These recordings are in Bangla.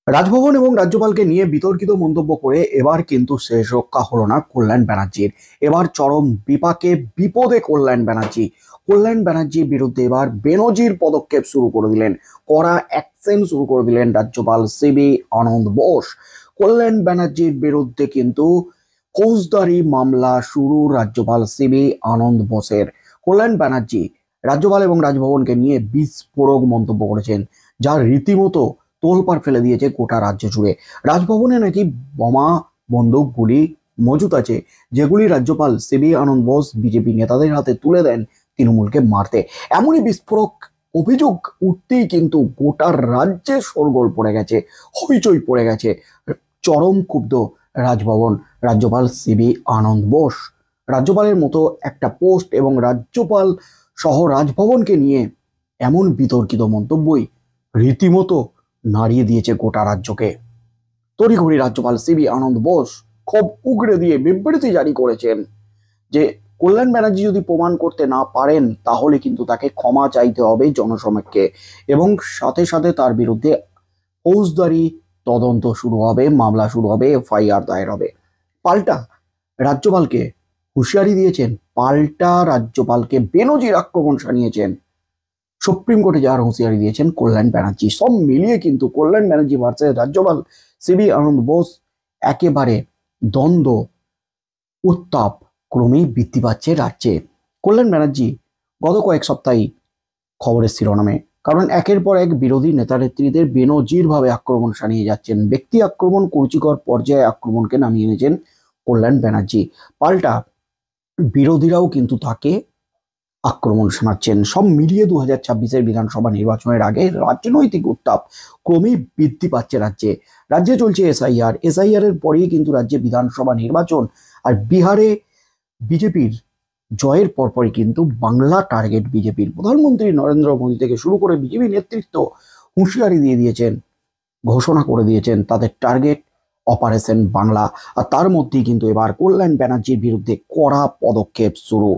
রাজভবন এবং রাজ্যপালকে নিয়ে বিতর্কিত মন্তব্য করে এবার কিন্তু শেষ রক্ষা হলো না কল্যাণ ব্যানার্জির। এবার চরম বিপাকে বিপদে কল্যাণ ব্যানার্জির বিরুদ্ধে এবার বেনজির পদক্ষেপ শুরু করে দিলেন, কড়া অ্যাকশন শুরু করে দিলেন রাজ্যপাল সিবি আনন্দ বোস। কল্যাণ ব্যানার্জির বিরুদ্ধে কিন্তু ফৌজদারি মামলা শুরু রাজ্যপাল সিবি আনন্দ বোসের। কল্যাণ ব্যানার্জি রাজ্যপাল এবং রাজভবনকে নিয়ে বিস্ফোরক মন্তব্য করেছেন, যা রীতিমতো তোলপাড় ফেলে দিয়েছে গোটা রাজ্য জুড়ে। রাজভবনে নাকি বোমা, বন্দুক, গুলি মজুত আছে, যেগুলি রাজ্যপাল সিবি আনন্দ বোস বিজেপি নেতাদের হাতে তুলে দেন তৃণমূলকে মারতে। এমনই বিস্ফোরক অভিযোগ উঠতেই কিন্তু গোটা রাজ্যে শোরগোল পড়ে গেছে, হইচই পড়ে গেছে। চরম ক্ষুব্ধ রাজভবন, রাজ্যপাল সিবি আনন্দ বোস। রাজ্যপালের মতো একটা পোস্ট এবং রাজ্যপাল সহ রাজভবনকে নিয়ে এমন বিতর্কিত মন্তব্যই রীতিমতো নাড়িয়ে দিয়েছে গোটা রাজ্যকে। তড়িঘড়ি রাজ্যপাল সিবি আনন্দ বোস ক্ষোভ উগড়ে দিয়ে বিবৃতি জারি করেছেন যে কল্যাণ ব্যানার্জি যদি প্রমাণ করতে না পারেন তাহলে কিন্তু তাকে ক্ষমা চাইতে হবে জনসমক্ষে, এবং সাথে সাথে তার বিরুদ্ধে ফৌজদারি তদন্ত শুরু হবে, মামলা শুরু হবে, এফআইআর দায়ের হবে। পাল্টা রাজ্যপালকে হুঁশিয়ারি দিয়েছেন, পাল্টা রাজ্যপালকে বেনজির আক্রমণ শানিয়েছেন সুপ্রিম কোর্টে যাওয়ার হুঁশিয়ারি দিয়েছেন কল্যাণ ব্যানার্জি। সব মিলিয়ে কিন্তু কল্যাণ ব্যানার্জি ভার্সেস রাজ্যপাল সিবি আনন্দ বোস একেবারে দ্বন্দ্ব, উত্তাপ ক্রমেই বৃদ্ধি পাচ্ছে রাজ্যে। কল্যাণ ব্যানার্জি গত কয়েক সপ্তাহে খবরের শিরোনামে, কারণ একের পর এক বিরোধী নেতা নেত্রীদের বেনজির ভাবে আক্রমণ শানিয়ে যাচ্ছেন। ব্যক্তি আক্রমণ, কুরুচিকর পর্যায়ে আক্রমণকে নামিয়ে এনেছেন কল্যাণ ব্যানার্জি। পাল্টা বিরোধীরাও কিন্তু তাকে আক্রমণ শোনাচ্ছেন। সব মিলিয়ে 2026-এর বিধানসভা নির্বাচনের আগে রাজনৈতিক উত্তাপ ক্রমেই বৃদ্ধি পাচ্ছে রাজ্যে। রাজ্যে চলছে এসআইআর এর পরেই কিন্তু রাজ্যে বিধানসভা নির্বাচন। আর বিহারে বিজেপির জয়ের পরপরই কিন্তু বাংলা টার্গেট বিজেপির। প্রধানমন্ত্রী নরেন্দ্র মোদী থেকে শুরু করে বিজেপি নেতৃত্ব হুঁশিয়ারি দিয়ে দিয়েছেন, ঘোষণা করে দিয়েছেন তাদের টার্গেট অপারেশন বাংলা। আর তার মধ্যেই কিন্তু এবার কল্যাণ ব্যানার্জির বিরুদ্ধে কড়া পদক্ষেপ শুরু।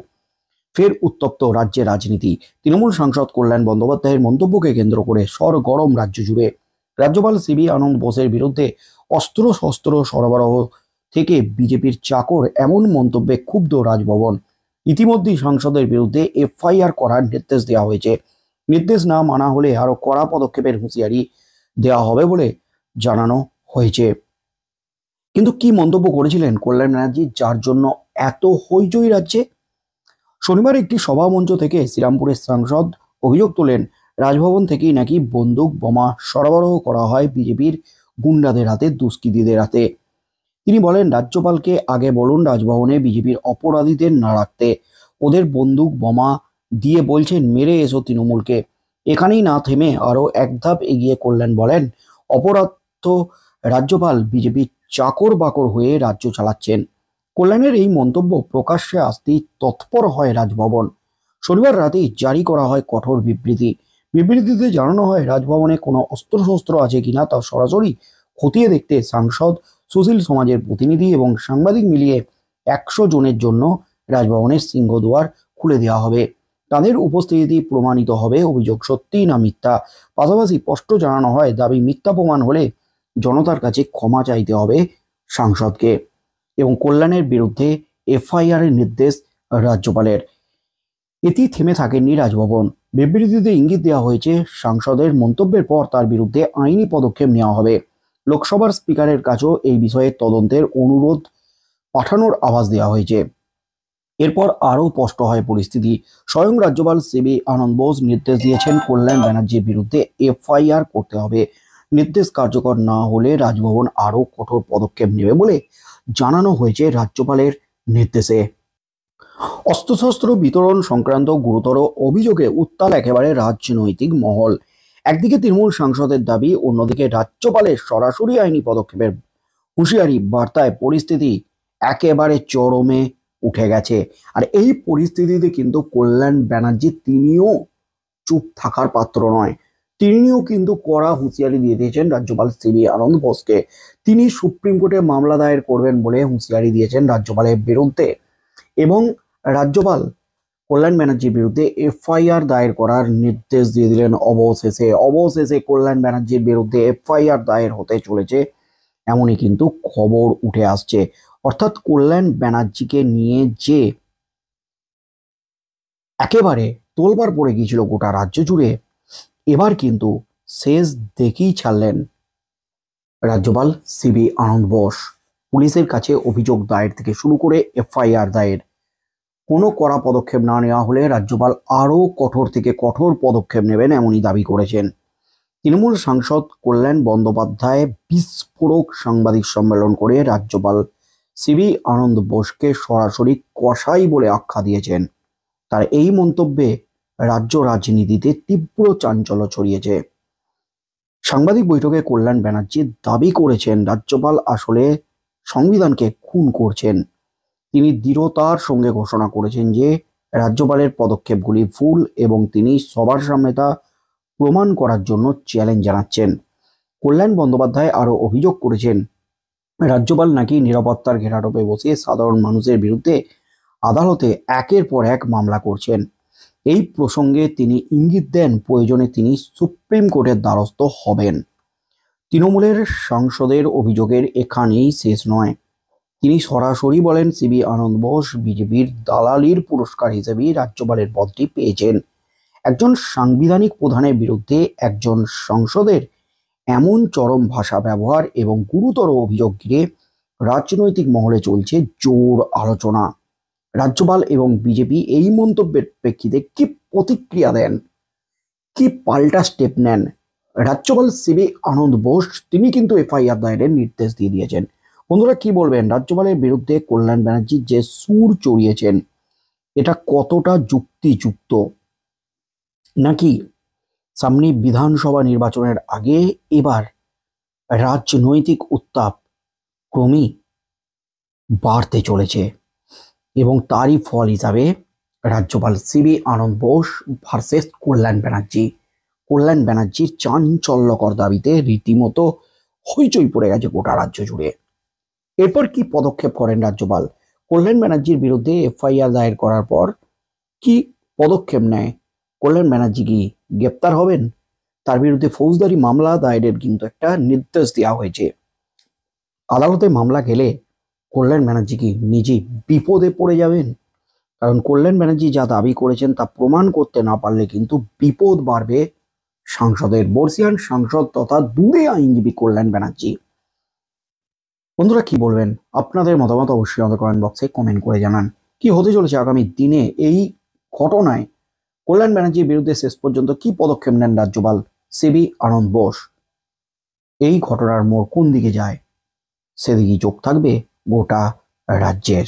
ফের উত্তপ্ত রাজ্যের রাজনীতি। তৃণমূল সাংসদ কল্যাণ বন্দ্যোপাধ্যায়ের মন্তব্যকে কেন্দ্র করে সরগরম রাজ্য জুড়ে। রাজ্যপাল সিবি আনন্দ বোসের বিরুদ্ধে অস্ত্র শস্ত্র সরবরাহ থেকে বিজেপির চাকর, এমন মন্তব্যে ক্ষুব্ধ রাজভবন। ইতিমধ্যেই সাংসদের বিরুদ্ধে এফআইআর করার নির্দেশ দেওয়া হয়েছে। নির্দেশ না মানা হলে আরো কড়া পদক্ষেপের হুঁশিয়ারি দেওয়া হবে বলে জানানো হয়েছে। কিন্তু কি মন্তব্য করেছিলেন কল্যাণ ব্যানার্জি, যার জন্য এত হইচই রাজ্যে? শনিবার একটি সভামঞ্চ থেকে শ্রীরামপুরের সাংসদ অভিযোগ তোলেন, রাজভবন থেকেই নাকি বন্দুক, বোমা সরবরাহ করা হয় বিজেপির গুন্ডাদের হাতে, দুষ্কৃতীদের হাতে। তিনি বলেন, রাজ্যপালকে আগে বলুন রাজভবনে বিজেপির অপরাধীদের না রাখতে। ওদের বন্দুক বোমা দিয়ে বলছেন মেরে এসো তৃণমূলকে। এখানেই না থেমে আরো এক ধাপ এগিয়ে কল্যাণ বলেন, অপরাধ রাজ্যপাল বিজেপির চাকর বাকর হয়ে রাজ্য চালাচ্ছেন। কল্যাণের এই মন্তব্য প্রকাশ্যে আসতেই তৎপর হয় রাজভবন। শনিবার রাতেই জারি করা হয় কঠোর বিবৃতিতে জানানো হয়, রাজভবনে কোনো অস্ত্রশস্ত্র আছে কিনা তা সরাসরি খতিয়ে দেখতে সাংসদ, সুশীল সমাজের প্রতিনিধি এবং সাংবাদিক মিলিয়ে 100 জনের জন্য রাজভবনের সিংহদুয়ার খুলে দেওয়া হবে। তাদের উপস্থিতি প্রমাণিত হবে অভিযোগ সত্যি না মিথ্যা। পাশাপাশি স্পষ্ট জানানো হয়, দাবি মিথ্যা প্রমাণ হলে জনতার কাছে ক্ষমা চাইতে হবে সাংসদকে। এবং কল্যাণের বিরুদ্ধে এফআইআর এর নির্দেশ রাজ্যপালের। এটি থেমে থাকেননি রাজভবন। বিবৃতিতে ইঙ্গিত দেওয়া হয়েছে, সাংসদের মন্তব্যের পর তার বিরুদ্ধে আইনি পদক্ষেপ নেওয়া হবে। লোকসভার স্পিকারের কাছেও এই বিষয়ে তদন্তের অনুরোধ পাঠানোর আভাস দেওয়া হয়েছে। এরপর আরও স্পষ্ট হয় পরিস্থিতি। স্বয়ং রাজ্যপাল সিবি আনন্দ বোস নির্দেশ দিয়েছেন, কল্যাণ ব্যানার্জির বিরুদ্ধে এফআইআর করতে হবে। নির্দেশ কার্যকর না হলে রাজভবন আরও কঠোর পদক্ষেপ নেবে বলে জানানো হয়েছে রাজ্যপালের নির্দেশে। অস্ত্রশস্ত্র বিতরণ সংক্রান্ত গুরুতর অভিযোগে উত্তাল একেবারে রাজনৈতিক মহল। একদিকে তৃণমূল সাংসদের দাবি, অন্যদিকে রাজ্যপালের সরাসরি আইনি পদক্ষেপের হুঁশিয়ারি বার্তায় পরিস্থিতি একেবারে চরমে উঠে গেছে। আর এই পরিস্থিতিতে কিন্তু কল্যাণ ব্যানার্জি তিনিও চুপ থাকার পাত্র নয়। তিনিও কিন্তু কড়া হুঁশিয়ারি দিয়ে দিয়েছেন রাজ্যপাল সিবি আনন্দ বোসকে। তিনি সুপ্রিম কোর্টে মামলা দায়ের করবেন বলে হুঁশিয়ারি দিয়েছেন রাজ্যপালের বিরুদ্ধে। এবং রাজ্যপাল কল্যাণ ব্যানার্জির বিরুদ্ধে এফআইআর দায়ের করার নির্দেশ দিয়ে দিলেন অবশেষে কল্যাণ ব্যানার্জির বিরুদ্ধে এফআইআর দায়ের হতে চলেছে, এমনই কিন্তু খবর উঠে আসছে। অর্থাৎ কল্যাণ ব্যানার্জিকে নিয়ে যে একেবারে তোলপাড় পড়ে গিয়েছিল গোটা রাজ্য জুড়ে, এবার কিন্তু শেষ দেখেই ছাড়লেন রাজ্যপাল সিবি আনন্দ বোস। পুলিশের কাছে অভিযোগ দায়ের থেকে শুরু করে এফআইআর দায়ের, কোনো কড়া পদক্ষেপ না নেওয়া হলে রাজ্যপাল আরও কঠোর থেকে কঠোর পদক্ষেপ নেবেন এমনই দাবি করেছেন। তৃণমূল সাংসদ কল্যাণ বন্দ্যোপাধ্যায় বিস্ফোরক সাংবাদিক সম্মেলন করে রাজ্যপাল সিবি আনন্দ বোসকে সরাসরি কসাই বলে আখ্যা দিয়েছেন। তার এই মন্তব্যে রাজ্য রাজনীতিতে তীব্র চাঞ্চল্য ছড়িয়েছে। সাংবাদিক বৈঠকে কল্যাণ ব্যানার্জি দাবি করেছেন রাজ্যপাল আসলে সংবিধানকে খুন করছেন। তিনি দৃঢ়তার সঙ্গে ঘোষণা করেছেন যে রাজ্যপালের পদক্ষেপগুলি ভুল এবং তিনি সবার সামনে তা প্রমাণ করার জন্য চ্যালেঞ্জ জানাচ্ছেন। কল্যাণ বন্দ্যোপাধ্যায় আরও অভিযোগ করেছেন রাজ্যপাল নাকি নিরাপত্তার ঘেরাটোপে বসে সাধারণ মানুষের বিরুদ্ধে আদালতে একের পর এক মামলা করছেন। এই প্রসঙ্গে তিনি ইঙ্গিত দেন প্রয়োজনে তিনি সুপ্রিম কোর্টের দ্বারস্থ হবেন। তৃণমূলের সাংসদের অভিযোগের এখানেই শেষ নয়। তিনি সরাসরি বলেন সিবি আনন্দ বোস বিজেপির দালালির পুরস্কার হিসেবেই রাজ্যপালের পদটি পেয়েছেন। একজন সাংবিধানিক প্রধানের বিরুদ্ধে একজন সাংসদের এমন চরম ভাষা ব্যবহার এবং গুরুতর অভিযোগ ঘিরে রাজনৈতিক মহলে চলছে জোর আলোচনা। রাজ্যপাল এবং বিজেপি এই মন্তব্যের প্রেক্ষিতে কি প্রতিক্রিয়া দেন, কি পাল্টা স্টেপ নেন? রাজ্যপাল সিবি আনন্দ বোস তিনি কিন্তু এফআইআর দায়েরের নির্দেশ দিয়ে দিয়েছেন। বন্ধুরা কি বলবেন, রাজ্যপালের বিরুদ্ধে কল্যাণ ব্যানার্জি যে সুর চড়িয়েছেন এটা কতটা যুক্তিযুক্ত, নাকি সামনে বিধানসভা নির্বাচনের আগে এবার রাজনৈতিক উত্তাপ ক্রমেই বাড়তে চলেছে এবং তারই ফল হিসাবে রাজ্যপাল সিবি আনন্দ বোস ভার্সেস কল্যাণ ব্যানার্জির চাঞ্চল্যকর দাবিতে রীতিমতো হইচই পড়ে গেছে গোটা রাজ্য জুড়ে। এরপর কি পদক্ষেপ করেন রাজ্যপাল? কল্যাণ ব্যানার্জির বিরুদ্ধে এফআইআর দায়ের করার পর কি পদক্ষেপ নেয়? কল্যাণ ব্যানার্জি কি গ্রেপ্তার হবেন? তার বিরুদ্ধে ফৌজদারি মামলা দায়েরের কিন্তু একটা নির্দেশ দেওয়া হয়েছে। আদালতে মামলা গেলে কল্যাণ ব্যানার্জি কি নিজেই বিপদে পড়ে যাবেন? কারণ কল্যাণ ব্যানার্জি যা দাবি করেছেন তা প্রমাণ করতে না পারলে কিন্তু বিপদ বাড়বে সাংসদের। বর্ষিয়ান সাংসদ তথা দূরে আইনজীবী কল্যাণ ব্যানার্জি। বন্ধুরা কি বলবেন, আপনাদের মতামত অবশ্যই আমাদের কমেন্ট বক্সে কমেন্ট করে জানান। কি হতে চলেছে আগামী দিনে এই ঘটনায় কল্যাণ ব্যানার্জির বিরুদ্ধে শেষ পর্যন্ত কি পদক্ষেপ নেন রাজ্যপাল সিবি আনন্দ বোস? এই ঘটনার মোড় কোন দিকে যায় সেদিকেই চোখ থাকবে গোটা রাজ্যের।